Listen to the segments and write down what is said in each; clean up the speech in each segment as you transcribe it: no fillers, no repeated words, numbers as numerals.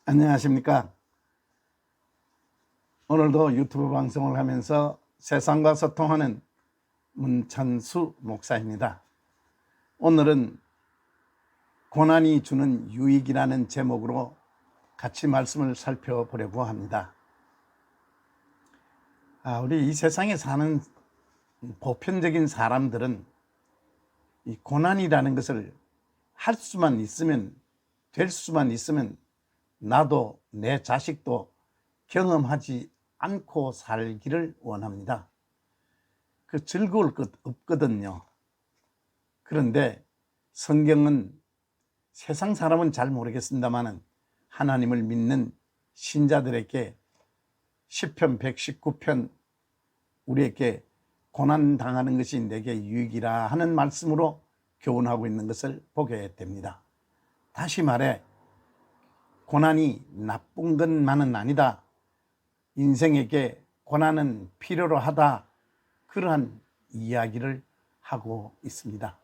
안녕하십니까. 오늘도 유튜브 방송을 하면서 세상과 소통하는 문찬수 목사입니다. 오늘은 고난이 주는 유익이라는 제목으로 같이 말씀을 살펴보려고 합니다. 우리 이 세상에 사는 보편적인 사람들은 이 고난이라는 것을 할 수만 있으면, 될 수만 있으면 나도 내 자식도 경험하지 않고 살기를 원합니다. 즐거울 것 없거든요. 그런데 성경은 세상 사람은 잘 모르겠습니다만 하나님을 믿는 신자들에게 시편 119편 우리에게 고난당하는 것이 내게 유익이라 하는 말씀으로 교훈하고 있는 것을 보게 됩니다. 다시 말해 고난이 나쁜 것만은 아니다. 인생에게 고난은 필요로 하다. 그러한 이야기를 하고 있습니다.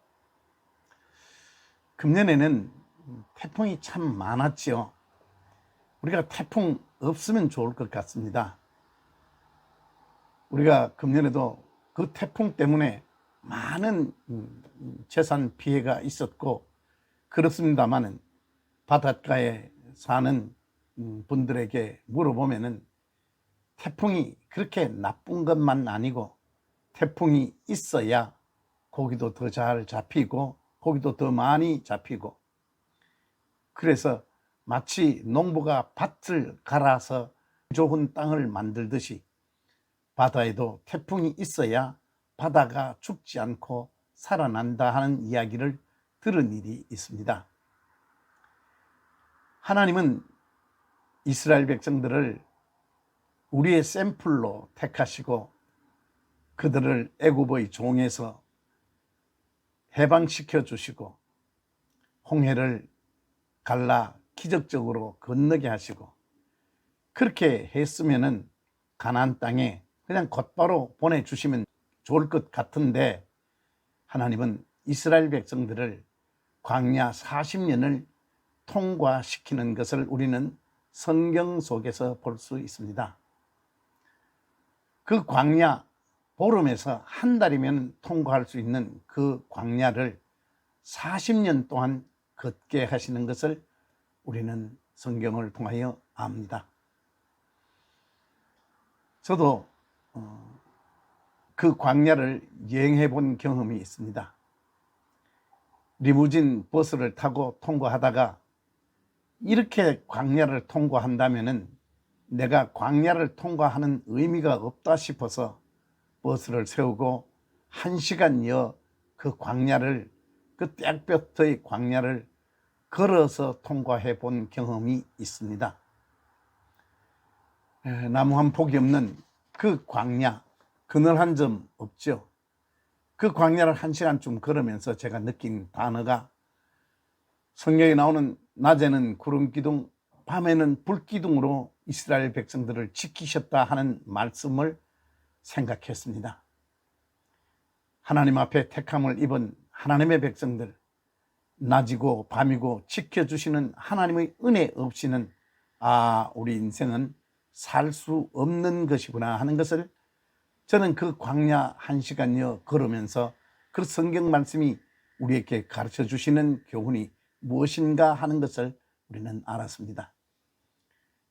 금년에는 태풍이 참 많았죠. 우리가 태풍 없으면 좋을 것 같습니다. 우리가 금년에도 그 태풍 때문에 많은 재산 피해가 있었고 그렇습니다만 바닷가에 사는 분들에게 물어보면은 태풍이 그렇게 나쁜 것만 아니고 태풍이 있어야 고기도 더 잘 잡히고 고기도 더 많이 잡히고, 그래서 마치 농부가 밭을 갈아서 좋은 땅을 만들듯이 바다에도 태풍이 있어야 바다가 죽지 않고 살아난다 하는 이야기를 들은 일이 있습니다. 하나님은 이스라엘 백성들을 우리의 샘플로 택하시고 그들을 애굽의 종에서 해방시켜 주시고 홍해를 갈라 기적적으로 건너게 하시고, 그렇게 했으면은 가나안 땅에 그냥 곧바로 보내주시면 좋을 것 같은데 하나님은 이스라엘 백성들을 광야 40년을 통과시키는 것을 우리는 성경 속에서 볼 수 있습니다. 그 광야 보름에서 한 달이면 통과할 수 있는 그 광야를 40년 동안 걷게 하시는 것을 우리는 성경을 통하여 압니다. 저도 그 광야를 여행해 본 경험이 있습니다. 리무진 버스를 타고 통과하다가 이렇게 광야를 통과한다면은 내가 광야를 통과하는 의미가 없다 싶어서 버스를 세우고 1시간여 그 광야를, 그 땡볕의 광야를 걸어서 통과해 본 경험이 있습니다. 나무 한 폭이 없는 그 광야, 그늘 한 점 없죠. 그 광야를 1시간쯤 걸으면서 제가 느낀 단어가 성경에 나오는 낮에는 구름 기둥, 밤에는 불 기둥으로 이스라엘 백성들을 지키셨다 하는 말씀을 생각했습니다. 하나님 앞에 택함을 입은 하나님의 백성들, 낮이고 밤이고 지켜주시는 하나님의 은혜 없이는 우리 인생은 살 수 없는 것이구나 하는 것을 저는 그 광야 1시간여 걸으면서 그 성경 말씀이 우리에게 가르쳐 주시는 교훈이 무엇인가 하는 것을 우리는 알았습니다.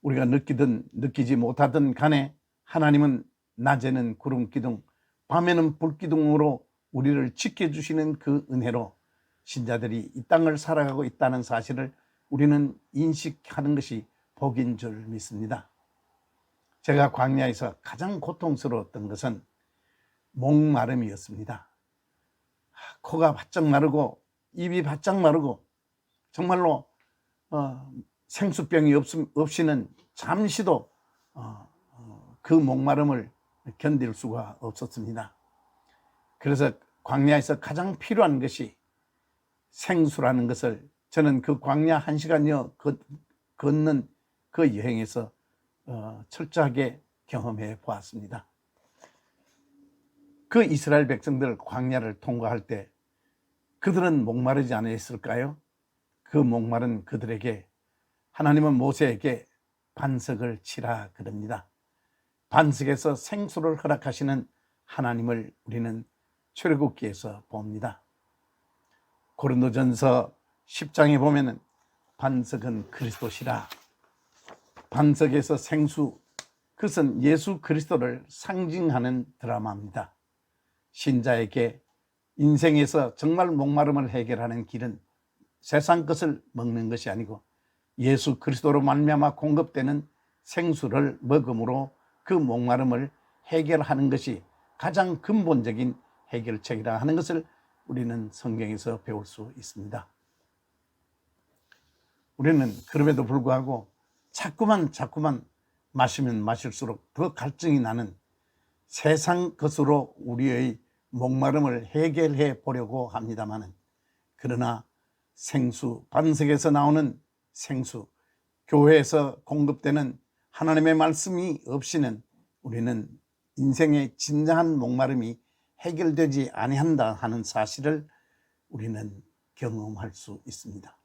우리가 느끼든 느끼지 못하든 간에 하나님은 낮에는 구름 기둥, 밤에는 불 기둥으로 우리를 지켜주시는 그 은혜로 신자들이 이 땅을 살아가고 있다는 사실을 우리는 인식하는 것이 복인 줄 믿습니다. 제가 광야에서 가장 고통스러웠던 것은 목마름이었습니다. 코가 바짝 마르고 입이 바짝 마르고 정말로 생수병이 없이는 잠시도 그 목마름을 견딜 수가 없었습니다. 그래서 광야에서 가장 필요한 것이 생수라는 것을 저는 그 광야 1시간여 걷는 그 여행에서 철저하게 경험해 보았습니다. 그 이스라엘 백성들 광야를 통과할 때 그들은 목마르지 않았을까요? 그 목마른 그들에게 하나님은 모세에게 반석을 치라 그럽니다. 반석에서 생수를 허락하시는 하나님을 우리는 출애굽기에서 봅니다. 고린도전서 10장에 보면은 반석은 그리스도시라. 반석에서 생수, 그것은 예수 그리스도를 상징하는 드라마입니다. 신자에게 인생에서 정말 목마름을 해결하는 길은 세상 것을 먹는 것이 아니고 예수 그리스도로 말미암아 공급되는 생수를 먹음으로 그 목마름을 해결하는 것이 가장 근본적인 해결책이라 하는 것을 우리는 성경에서 배울 수 있습니다. 우리는 그럼에도 불구하고 자꾸만 마시면 마실수록 더 갈증이 나는 세상 것으로 우리의 목마름을 해결해 보려고 합니다마는, 그러나 생수, 반석에서 나오는 생수, 교회에서 공급되는 하나님의 말씀이 없이는 우리는 인생의 진정한 목마름이 해결되지 아니한다 하는 사실을 우리는 경험할 수 있습니다.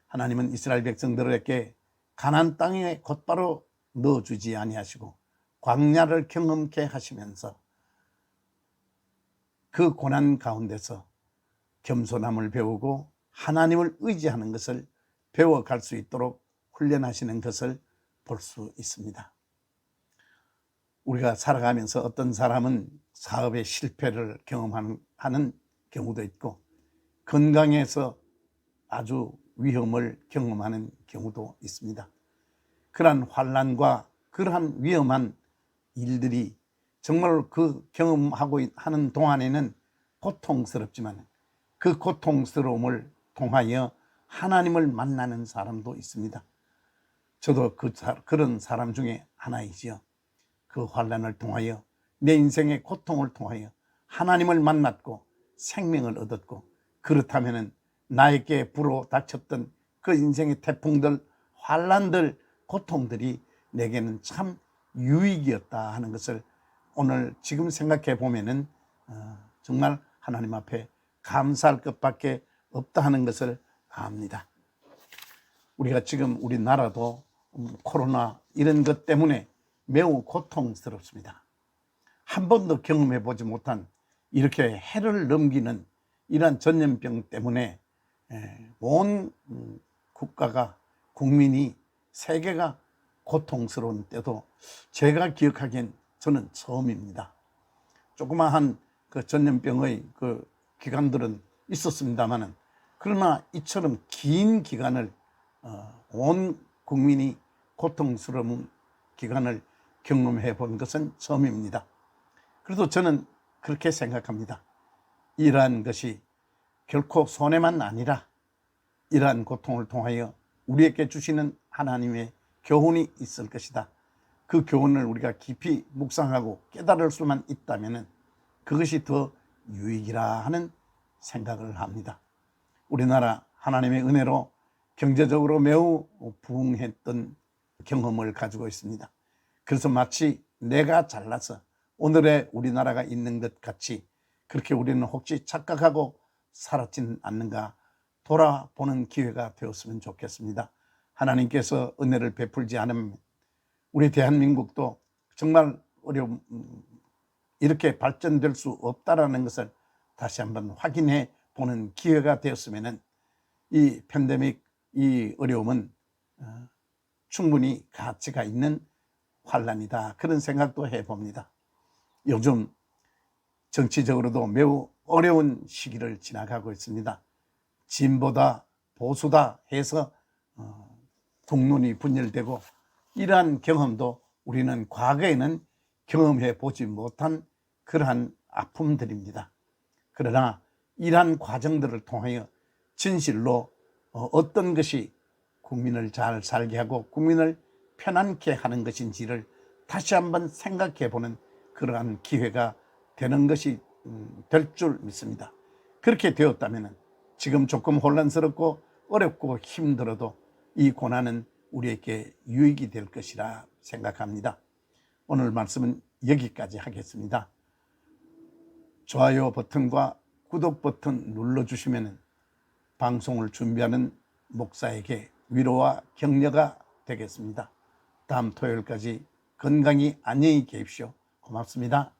하나님은 이스라엘 백성들에게 가나안 땅에 곧바로 넣어주지 아니하시고 광야를 경험케 하시면서 그 고난 가운데서 겸손함을 배우고 하나님을 의지하는 것을 배워갈 수 있도록 훈련하시는 것을 볼 수 있습니다. 우리가 살아가면서 어떤 사람은 사업의 실패를 경험하는 경우도 있고 건강에서 아주 위험을 경험하는 경우도 있습니다. 그러한 환난과 그러한 위험한 일들이 정말 그 경험하고 하는 동안에는 고통스럽지만 그 고통스러움을 통하여 하나님을 만나는 사람도 있습니다. 저도 그런 사람 중에 하나이지요. 그 환난을 통하여 내 인생의 고통을 통하여 하나님을 만났고 생명을 얻었고, 그렇다면 나에게 불어 닥쳤던 그 인생의 태풍들, 환난들, 고통들이 내게는 참 유익이었다 하는 것을 오늘 지금 생각해 보면은 정말 하나님 앞에 감사할 것밖에 없다 하는 것을 압니다. 우리가 지금 우리나라도 코로나 이런 것 때문에 매우 고통스럽습니다. 한 번도 경험해 보지 못한 이렇게 해를 넘기는 이러한 전염병 때문에 온 국가가, 국민이, 세계가 고통스러운 때도 제가 기억하기엔 저는 처음입니다. 조그마한 그 전염병의 그 기간들은 있었습니다만은, 그러나 이처럼 긴 기간을 온 국민이 고통스러운 기간을 경험해 본 것은 처음입니다. 그래도 저는 그렇게 생각합니다. 이러한 것이 결코 손해만 아니라 이러한 고통을 통하여 우리에게 주시는 하나님의 교훈이 있을 것이다. 그 교훈을 우리가 깊이 묵상하고 깨달을 수만 있다면 그것이 더 유익이라 하는 생각을 합니다. 우리나라 하나님의 은혜로 경제적으로 매우 부흥했던 경험을 가지고 있습니다. 그래서 마치 내가 잘나서 오늘의 우리나라가 있는 것 같이 그렇게 우리는 혹시 착각하고 살았지는 않는가 돌아보는 기회가 되었으면 좋겠습니다. 하나님께서 은혜를 베풀지 않으면 우리 대한민국도 정말 이렇게 발전될 수 없다라는 것을 다시 한번 확인해 보는 기회가 되었으면, 이 팬데믹, 이 어려움은 충분히 가치가 있는 환난이다, 그런 생각도 해봅니다. 요즘 정치적으로도 매우 어려운 시기를 지나가고 있습니다. 진보다 보수다 해서 국론이 분열되고, 이러한 경험도 우리는 과거에는 경험해 보지 못한 그러한 아픔들입니다. 그러나 이러한 과정들을 통하여 진실로 어떤 것이 국민을 잘 살게 하고 국민을 편안케 하는 것인지를 다시 한번 생각해 보는 그러한 기회가 되는 것이 될 줄 믿습니다. 그렇게 되었다면 지금 조금 혼란스럽고 어렵고 힘들어도 이 고난은 우리에게 유익이 될 것이라 생각합니다. 오늘 말씀은 여기까지 하겠습니다. 좋아요 버튼과 구독 버튼 눌러주시면 방송을 준비하는 목사에게 위로와 격려가 되겠습니다. 다음 토요일까지 건강히 안녕히 계십시오. 고맙습니다.